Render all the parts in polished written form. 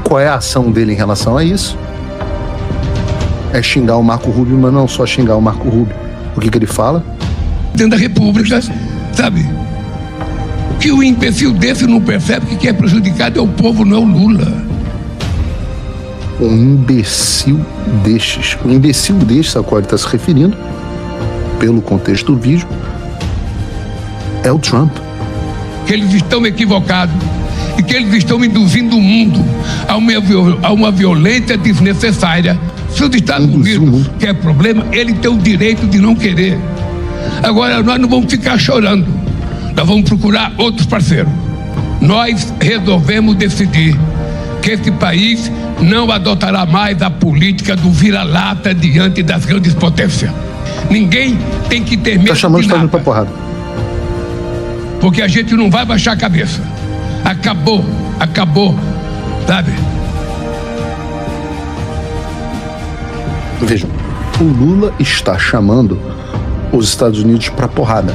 qual é a ação dele em relação a isso? É xingar o Marco Rubio, mas não só xingar o Marco Rubio. O que ele fala? Dentro da República, sabe? Que o imbecil desse não percebe que quem é prejudicado é o povo, não é o Lula. Um imbecil destes. O imbecil destes a qual ele está se referindo, pelo contexto do vídeo, é o Trump. Que eles estão equivocados e que eles estão induzindo o mundo a uma violência desnecessária. Se os Estados Unidos quer problema, ele tem o direito de não querer. Agora, nós não vamos ficar chorando. Nós vamos procurar outros parceiros. Nós resolvemos decidir que esse país não adotará mais a política do vira-lata diante das grandes potências. Ninguém tem que ter medo de nada. Tá chamando pra porrada. Porque a gente não vai baixar a cabeça. Acabou, sabe? Vejam, o Lula está chamando os Estados Unidos para porrada.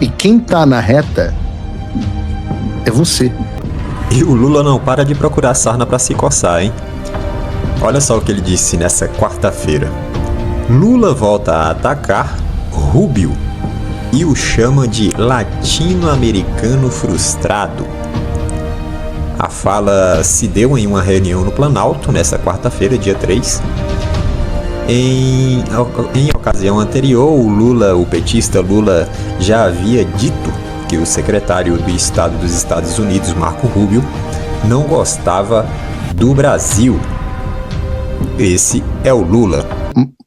E quem tá na reta é você. E o Lula não para de procurar sarna para se coçar, hein? Olha só o que ele disse nessa quarta-feira. Lula volta a atacar Rubio e o chama de latino-americano frustrado. A fala se deu em uma reunião no Planalto, nessa quarta-feira, dia 3. Em ocasião anterior, o petista Lula já havia dito que o secretário de Estado dos Estados Unidos, Marco Rubio, não gostava do Brasil. Esse é o Lula.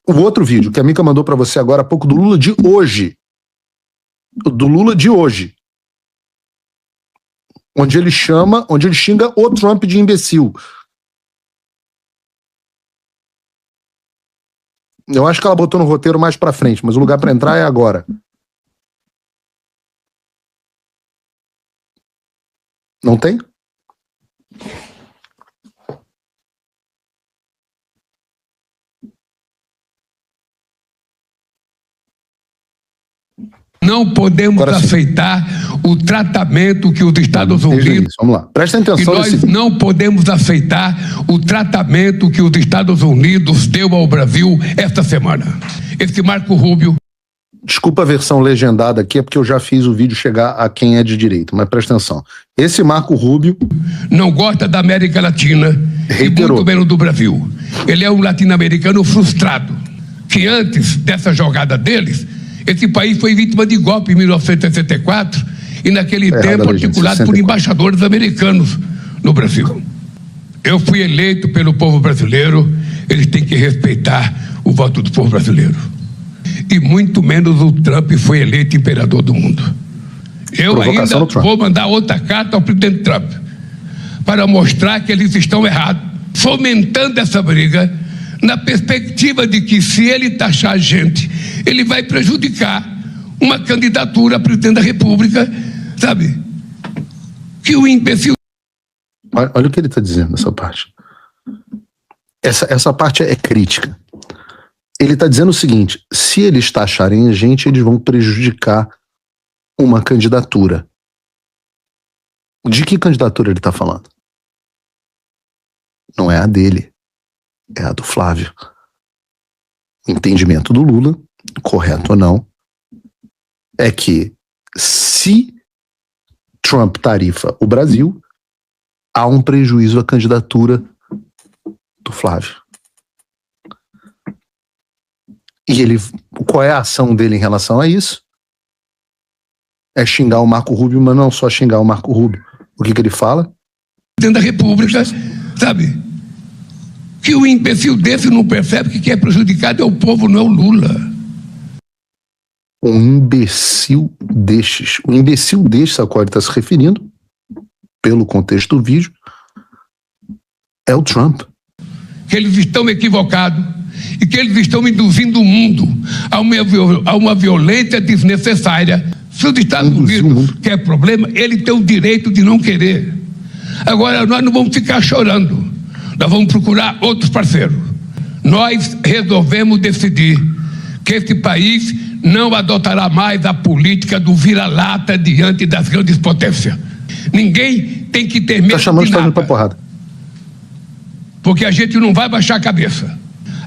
O outro vídeo que a Mica mandou para você agora há pouco, do Lula de hoje. Do Lula de hoje. Onde ele xinga o Trump de imbecil. Eu acho que ela botou no roteiro mais pra frente, mas o lugar pra entrar é agora. Não tem? Não podemos aceitar o tratamento que os Estados Unidos... Vamos lá, presta atenção. Nós não podemos aceitar o tratamento que os Estados Unidos deu ao Brasil esta semana. Esse Marco Rubio... Desculpa a versão legendada aqui, é porque eu já fiz o vídeo chegar a quem é de direito, mas presta atenção. Esse Marco Rubio... não gosta da América Latina e muito menos do Brasil. Ele é um latino-americano frustrado, que antes dessa jogada deles... Esse país foi vítima de golpe em 1964 e naquele tempo articulado por embaixadores americanos no Brasil. Eu fui eleito pelo povo brasileiro, eles têm que respeitar o voto do povo brasileiro. E muito menos o Trump foi eleito imperador do mundo. Eu ainda vou mandar outra carta ao presidente Trump para mostrar que eles estão errados, fomentando essa briga na perspectiva de que, se ele taxar a gente, ele vai prejudicar uma candidatura a presidente da República, sabe? Que o imbecil... Olha o que ele está dizendo nessa parte. Essa parte é crítica. Ele está dizendo o seguinte: se eles taxarem a gente, eles vão prejudicar uma candidatura. De que candidatura ele está falando? Não é a dele. É a do Flávio. Entendimento do Lula, correto ou não, é que se Trump tarifa o Brasil, há um prejuízo à candidatura do Flávio. E qual é a ação dele em relação a isso? É xingar o Marco Rubio, mas não só xingar o Marco Rubio. O que ele fala? Dentro da República, sabe? Que o imbecil desse não percebe que quem é prejudicado é o povo, não é o Lula. Um imbecil destes. O imbecil destes a qual ele está se referindo, pelo contexto do vídeo, é o Trump. Que eles estão equivocados e que eles estão induzindo o mundo a uma violência desnecessária. Se os Estados Unidos quer problema, ele tem o direito de não querer. Agora, nós não vamos ficar chorando. Nós vamos procurar outros parceiros. Nós resolvemos decidir que esse país não adotará mais a política do vira-lata diante das grandes potências. Ninguém tem que ter medo Tá chamando os de Estados Unidos pra nada. porrada. Porque a gente não vai baixar a cabeça.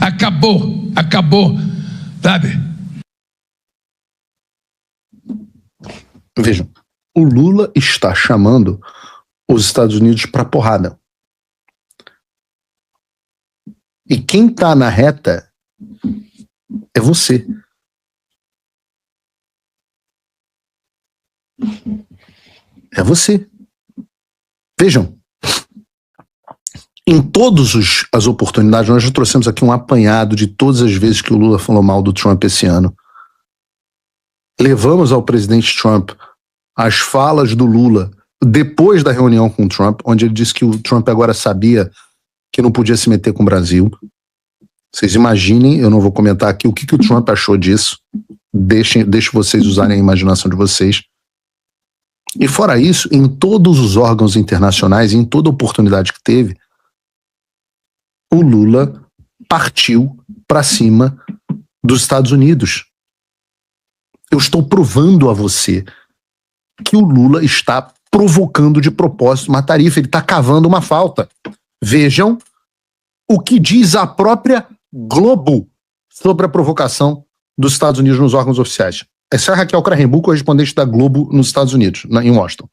Acabou, sabe? Vejam, o Lula está chamando os Estados Unidos pra porrada. E quem tá na reta é você. É você. Vejam, em todas as oportunidades, nós já trouxemos aqui um apanhado de todas as vezes que o Lula falou mal do Trump esse ano. Levamos ao presidente Trump as falas do Lula depois da reunião com o Trump, onde ele disse que o Trump agora sabia que não podia se meter com o Brasil. Vocês imaginem, eu não vou comentar aqui o que o Trump achou disso. Deixe vocês usarem a imaginação de vocês. E fora isso, em todos os órgãos internacionais, em toda oportunidade que teve, o Lula partiu para cima dos Estados Unidos. Eu estou provando a você que o Lula está provocando de propósito uma tarifa, ele está cavando uma falta. Vejam o que diz a própria Globo sobre a provocação dos Estados Unidos nos órgãos oficiais. Essa é a Raquel Krahenbuhl, correspondente da Globo nos Estados Unidos, em Washington.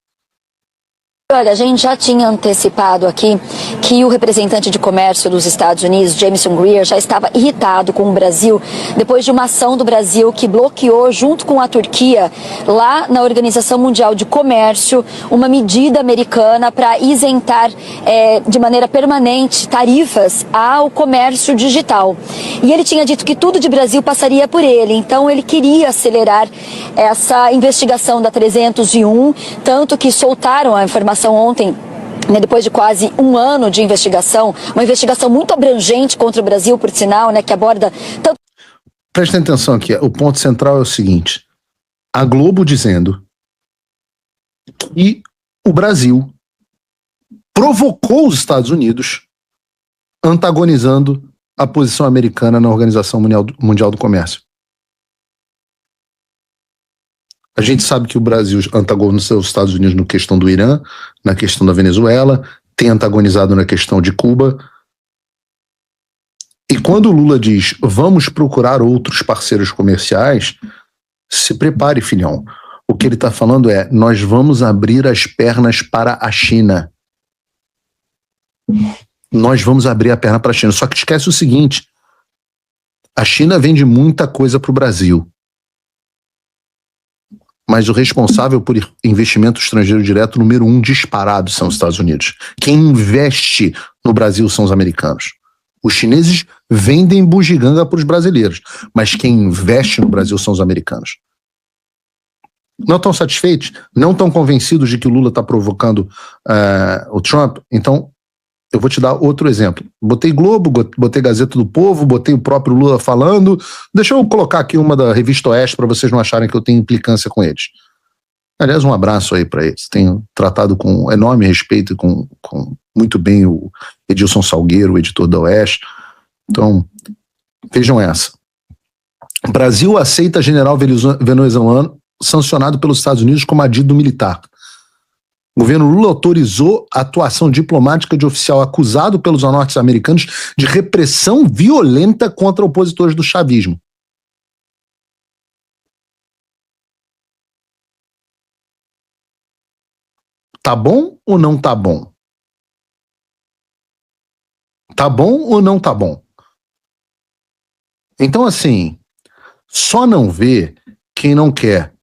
Olha, a gente já tinha antecipado aqui que o representante de comércio dos Estados Unidos, Jameson Greer, já estava irritado com o Brasil depois de uma ação do Brasil que bloqueou, junto com a Turquia, lá na Organização Mundial de Comércio, uma medida americana para isentar de maneira permanente tarifas ao comércio digital. E ele tinha dito que tudo de Brasil passaria por ele, então ele queria acelerar essa investigação da 301, tanto que soltaram a informação ontem, né, depois de quase um ano de investigação, uma investigação muito abrangente contra o Brasil, por sinal, né, que aborda tanto... Prestem atenção aqui, o ponto central é o seguinte: a Globo dizendo que o Brasil provocou os Estados Unidos antagonizando a posição americana na Organização Mundial do Comércio. A gente sabe que o Brasil antagonizou os Estados Unidos na questão do Irã, na questão da Venezuela, tem antagonizado na questão de Cuba. E quando o Lula diz, vamos procurar outros parceiros comerciais, se prepare, filhão. O que ele está falando é, nós vamos abrir as pernas para a China. Nós vamos abrir a perna para a China. Só que esquece o seguinte, a China vende muita coisa para o Brasil. Mas o responsável por investimento estrangeiro direto, número 1 disparado, são os Estados Unidos. Quem investe no Brasil são os americanos. Os chineses vendem bugiganga para os brasileiros, mas quem investe no Brasil são os americanos. Não estão satisfeitos? Não estão convencidos de que o Lula está provocando o Trump? Então, eu vou te dar outro exemplo. Botei Globo, botei Gazeta do Povo, botei o próprio Lula falando. Deixa eu colocar aqui uma da Revista Oeste para vocês não acharem que eu tenho implicância com eles. Aliás, um abraço aí para eles. Tenho tratado com enorme respeito e com muito bem o Edilson Salgueiro, o editor da Oeste. Então, vejam essa. Brasil aceita general venezuelano sancionado pelos Estados Unidos como adido militar. O governo Lula autorizou a atuação diplomática de oficial acusado pelos norte-americanos de repressão violenta contra opositores do chavismo. Tá bom ou não tá bom? Tá bom ou não tá bom? Então, assim, só não vê quem não quer.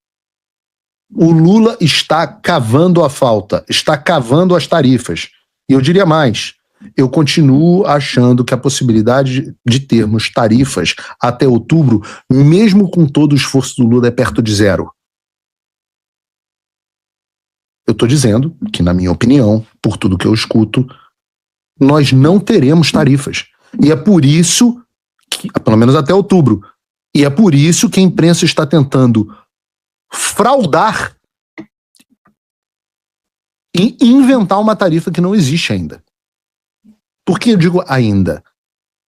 O Lula está cavando a falta, está cavando as tarifas. E eu diria mais, eu continuo achando que a possibilidade de termos tarifas até outubro, mesmo com todo o esforço do Lula, é perto de zero. Eu estou dizendo que, na minha opinião, por tudo que eu escuto, nós não teremos tarifas. E é por isso, que, pelo menos até outubro, e é por isso que a imprensa está tentando fraudar e inventar uma tarifa que não existe ainda. Por que eu digo ainda?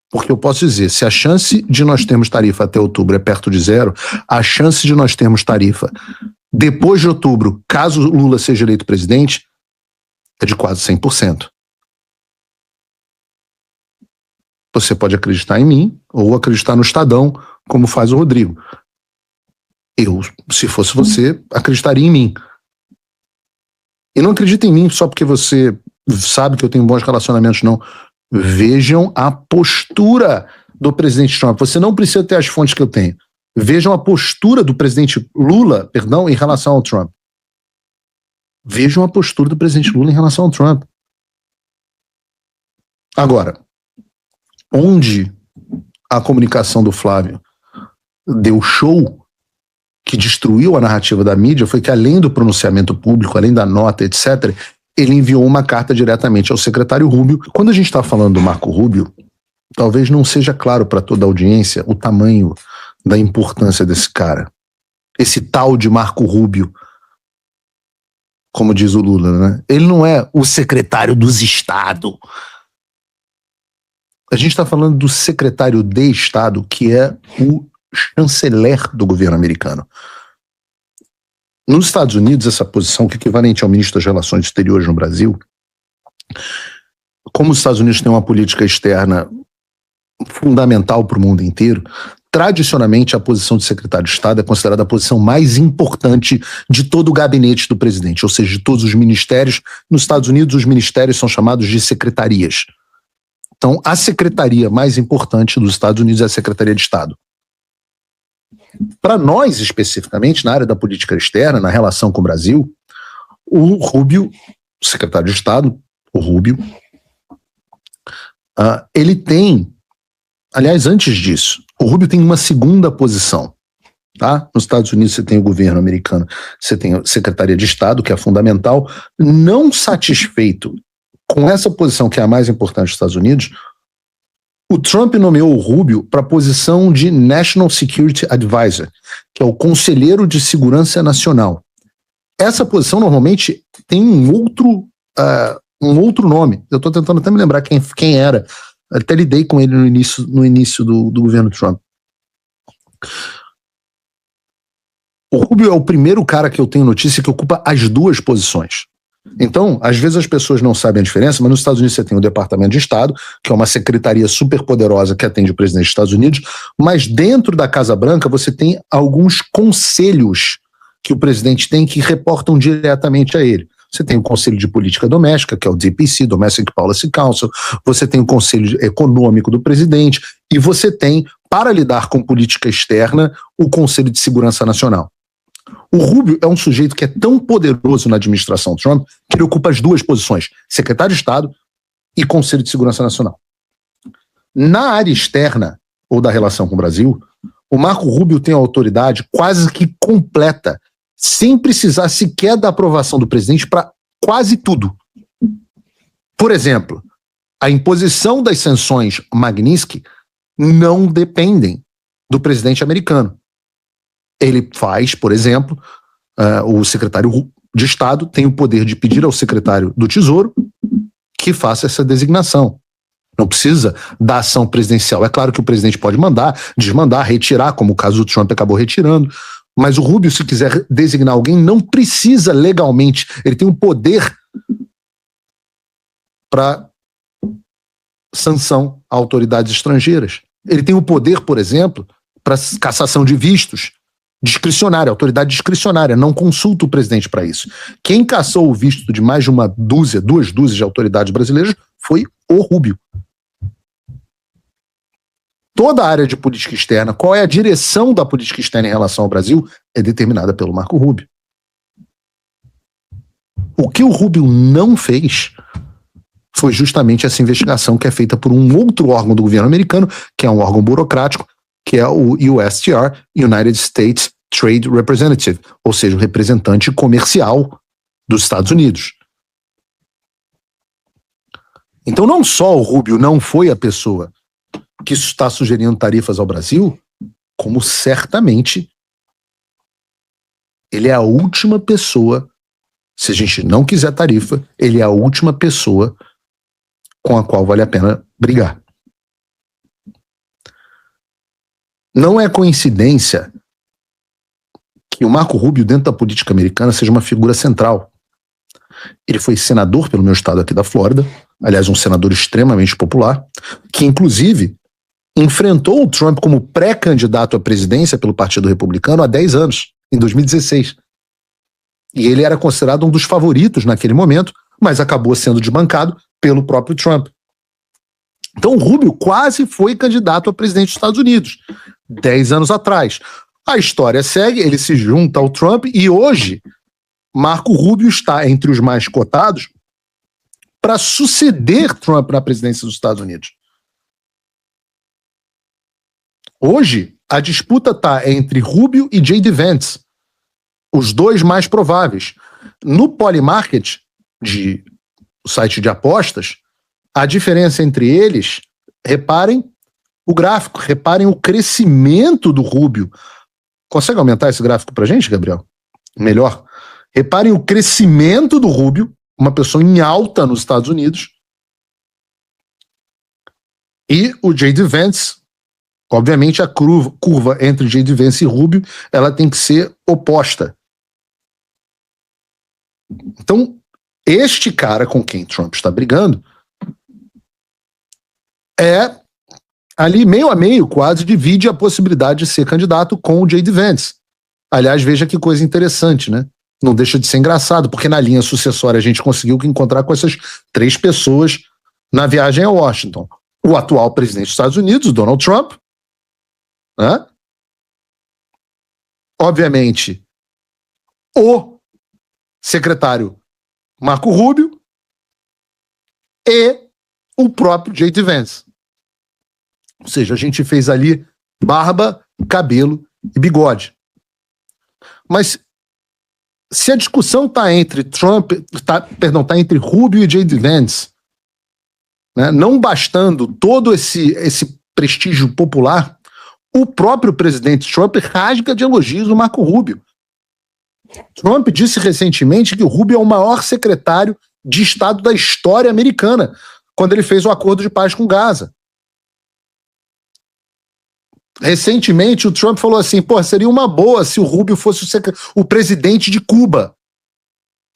Porque eu posso dizer, se a chance de nós termos tarifa até outubro é perto de zero, a chance de nós termos tarifa depois de outubro, caso Lula seja eleito presidente, é de quase 100%. Você pode acreditar em mim ou acreditar no Estadão, como faz o Rodrigo. Eu, se fosse você, acreditaria em mim. E não acredita em mim só porque você sabe que eu tenho bons relacionamentos, não. Vejam a postura do presidente Trump. Você não precisa ter as fontes que eu tenho. Vejam a postura do presidente Lula, em relação ao Trump. Vejam a postura do presidente Lula em relação ao Trump. Agora, onde a comunicação do Flávio deu show, que destruiu a narrativa da mídia, foi que, além do pronunciamento público, além da nota, etc., ele enviou uma carta diretamente ao secretário Rubio. Quando a gente está falando do Marco Rubio, talvez não seja claro para toda a audiência o tamanho da importância desse cara. Esse tal de Marco Rubio, como diz o Lula, né? Ele não é o secretário dos Estados. A gente está falando do secretário de Estado, que é o chanceler do governo americano. Nos Estados Unidos, essa posição, que é equivalente ao ministro das Relações Exteriores no Brasil, como os Estados Unidos têm uma política externa fundamental para o mundo inteiro, tradicionalmente a posição de secretário de Estado é considerada a posição mais importante de todo o gabinete do presidente, ou seja, de todos os ministérios. Nos Estados Unidos, os ministérios são chamados de secretarias. Então, a secretaria mais importante dos Estados Unidos é a Secretaria de Estado. Para nós, especificamente, na área da política externa, na relação com o Brasil, o Rubio, secretário de Estado, o Rubio, ele tem, aliás, antes disso, o Rubio tem uma segunda posição. Tá? Nos Estados Unidos você tem o governo americano, você tem a Secretaria de Estado, que é fundamental. Não satisfeito com essa posição, que é a mais importante dos Estados Unidos, o Trump nomeou o Rubio para a posição de National Security Advisor, que é o Conselheiro de Segurança Nacional. Essa posição normalmente tem um outro nome. Eu estou tentando até me lembrar quem era. Até lidei com ele no início do governo Trump. O Rubio é o primeiro cara que eu tenho notícia que ocupa as duas posições. Então, às vezes as pessoas não sabem a diferença, mas nos Estados Unidos você tem o Departamento de Estado, que é uma secretaria super poderosa que atende o presidente dos Estados Unidos, mas dentro da Casa Branca você tem alguns conselhos que o presidente tem que reportam diretamente a ele. Você tem o Conselho de Política Doméstica, que é o DPC, Domestic Policy Council, você tem o Conselho Econômico do Presidente, e você tem, para lidar com política externa, o Conselho de Segurança Nacional. O Rubio é um sujeito que é tão poderoso na administração Trump que ele ocupa as duas posições, secretário de Estado e Conselho de Segurança Nacional. Na área externa, ou da relação com o Brasil, o Marco Rubio tem a autoridade quase que completa, sem precisar sequer da aprovação do presidente para quase tudo. Por exemplo, a imposição das sanções Magnitsky não dependem do presidente americano. Ele faz, por exemplo, o secretário de Estado tem o poder de pedir ao secretário do Tesouro que faça essa designação. Não precisa da ação presidencial. É claro que o presidente pode mandar, desmandar, retirar, como o caso do Trump acabou retirando, mas o Rubio, se quiser designar alguém, não precisa legalmente. Ele tem um poder para sanção a autoridades estrangeiras. Ele tem o poder, por exemplo, para cassação de vistos, discricionária, autoridade discricionária, não consulta o presidente para isso. Quem cassou o visto de mais de duas dúzias de autoridades brasileiras foi o Rubio. Toda a área de política externa, qual é a direção da política externa em relação ao Brasil, é determinada pelo Marco Rubio. O que o Rubio não fez foi justamente essa investigação que é feita por um outro órgão do governo americano, que é um órgão burocrático, que é o USTR, United States Trade Representative, ou seja, o representante comercial dos Estados Unidos. Então não só o Rubio não foi a pessoa que está sugerindo tarifas ao Brasil, como certamente ele é a última pessoa, se a gente não quiser tarifa, ele é a última pessoa com a qual vale a pena brigar. Não é coincidência que o Marco Rubio, dentro da política americana, seja uma figura central. Ele foi senador pelo meu estado aqui da Flórida, aliás, um senador extremamente popular, que inclusive enfrentou o Trump como pré-candidato à presidência pelo Partido Republicano há 10 anos, em 2016. E ele era considerado um dos favoritos naquele momento, mas acabou sendo desbancado pelo próprio Trump. Então o Rubio quase foi candidato a presidente dos Estados Unidos, 10 anos atrás. A história segue, ele se junta ao Trump e hoje Marco Rubio está entre os mais cotados para suceder Trump na presidência dos Estados Unidos. Hoje, a disputa está entre Rubio e J.D. Vance, os dois mais prováveis. No Polymarket, o site de apostas, a diferença entre eles, reparem o gráfico, reparem o crescimento do Rubio. Consegue aumentar esse gráfico para a gente, Gabriel? Melhor. Reparem o crescimento do Rubio, uma pessoa em alta nos Estados Unidos, e o J.D. Vance. Obviamente, a curva entre J.D. Vance e Rubio, ela tem que ser oposta. Então, este cara com quem Trump está brigando é ali meio a meio, quase divide a possibilidade de ser candidato com o J.D. Vance. Aliás, veja que coisa interessante, né? Não deixa de ser engraçado, porque na linha sucessória a gente conseguiu encontrar com essas 3 pessoas na viagem a Washington. O atual presidente dos Estados Unidos, Donald Trump, né? Obviamente, o secretário Marco Rubio e o próprio J.D. Vance. Ou seja, a gente fez ali barba, cabelo e bigode. Mas se a discussão está entre tá entre Rubio e J.D. Vance, né, não bastando todo esse prestígio popular, o próprio presidente Trump rasga de elogios o Marco Rubio. Trump disse recentemente que o Rubio é o maior secretário de Estado da história americana, quando ele fez o acordo de paz com Gaza. Recentemente o Trump falou assim, seria uma boa se o Rubio fosse o presidente de Cuba,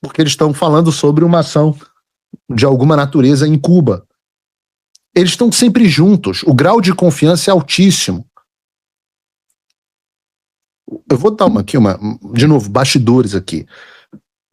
porque eles estão falando sobre uma ação de alguma natureza em Cuba. Eles estão sempre juntos, o grau de confiança é altíssimo. Eu vou dar de novo, bastidores aqui.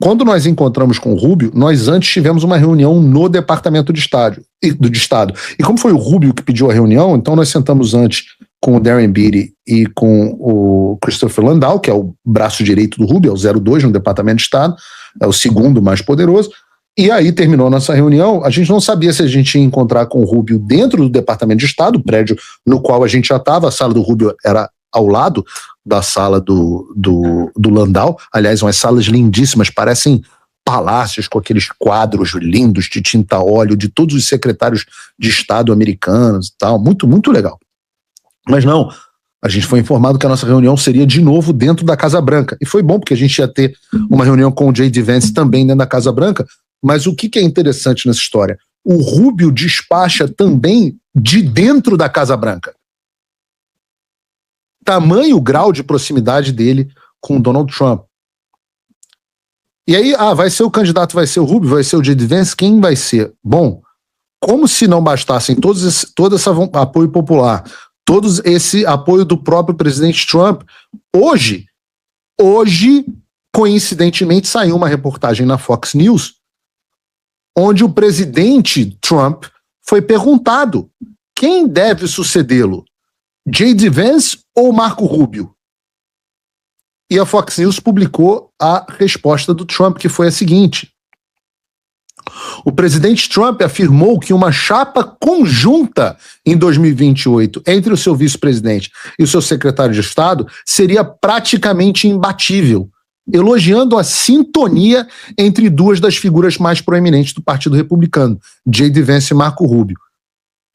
Quando nós encontramos com o Rubio, nós antes tivemos uma reunião no Departamento de Estado. E como foi o Rubio que pediu a reunião, então nós sentamos antes com o Darren Beattie e com o Christopher Landau, que é o braço direito do Rubio, é o 02 no Departamento de Estado, é o segundo mais poderoso. E aí terminou a nossa reunião, a gente não sabia se a gente ia encontrar com o Rubio dentro do Departamento de Estado, o prédio no qual a gente já estava, a sala do Rubio era ao lado da sala do Landau, aliás, umas salas lindíssimas, parecem palácios com aqueles quadros lindos de tinta a óleo de todos os secretários de Estado americanos e tal, muito, muito legal. Mas não, a gente foi informado que a nossa reunião seria de novo dentro da Casa Branca, e foi bom porque a gente ia ter uma reunião com o J.D. Vance também dentro da Casa Branca, mas o que é interessante nessa história? O Rubio despacha também de dentro da Casa Branca. Tamanho grau de proximidade dele com Donald Trump. E aí, vai ser o candidato, vai ser o Rubio, vai ser o J.D. Vance, quem vai ser? Bom, como se não bastassem todo esse apoio popular, todo esse apoio do próprio presidente Trump, hoje, coincidentemente, saiu uma reportagem na Fox News, onde o presidente Trump foi perguntado quem deve sucedê-lo, J.D. Vance ou Marco Rubio? E a Fox News publicou a resposta do Trump, que foi a seguinte: o presidente Trump afirmou que uma chapa conjunta em 2028 entre o seu vice-presidente e o seu secretário de Estado seria praticamente imbatível, elogiando a sintonia entre duas das figuras mais proeminentes do Partido Republicano, J.D. Vance e Marco Rubio.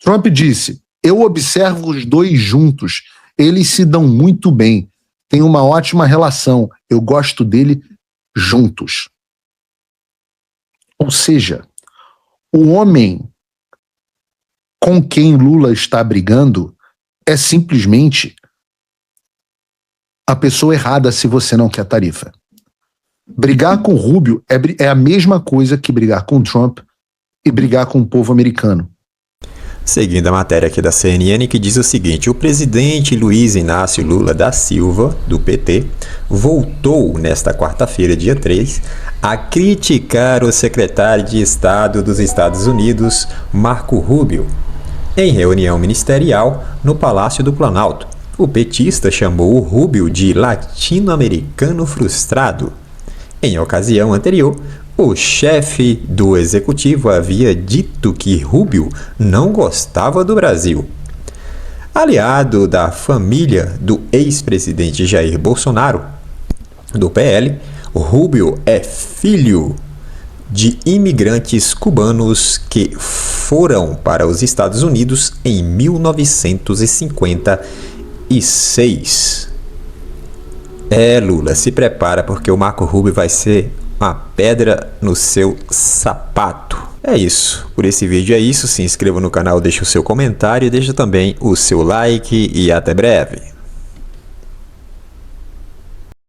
Trump disse: eu observo os dois juntos, eles se dão muito bem, têm uma ótima relação, eu gosto dele juntos. Ou seja, o homem com quem Lula está brigando é simplesmente a pessoa errada se você não quer tarifa. Brigar com o Rubio é a mesma coisa que brigar com o Trump e brigar com o povo americano. Seguindo a matéria aqui da CNN, que diz o seguinte: o presidente Luiz Inácio Lula da Silva, do PT, voltou nesta quarta-feira, dia 3, a criticar o secretário de Estado dos Estados Unidos, Marco Rubio. Em reunião ministerial no Palácio do Planalto, o petista chamou o Rubio de latino-americano frustrado. Em ocasião anterior, o chefe do executivo havia dito que Rubio não gostava do Brasil. Aliado da família do ex-presidente Jair Bolsonaro, do PL, Rubio é filho de imigrantes cubanos que foram para os Estados Unidos em 1956. Lula, se prepara porque o Marco Rubio vai ser uma pedra no seu sapato. É isso. Por esse vídeo é isso. Se inscreva no canal, deixe o seu comentário e deixe também o seu like e até breve.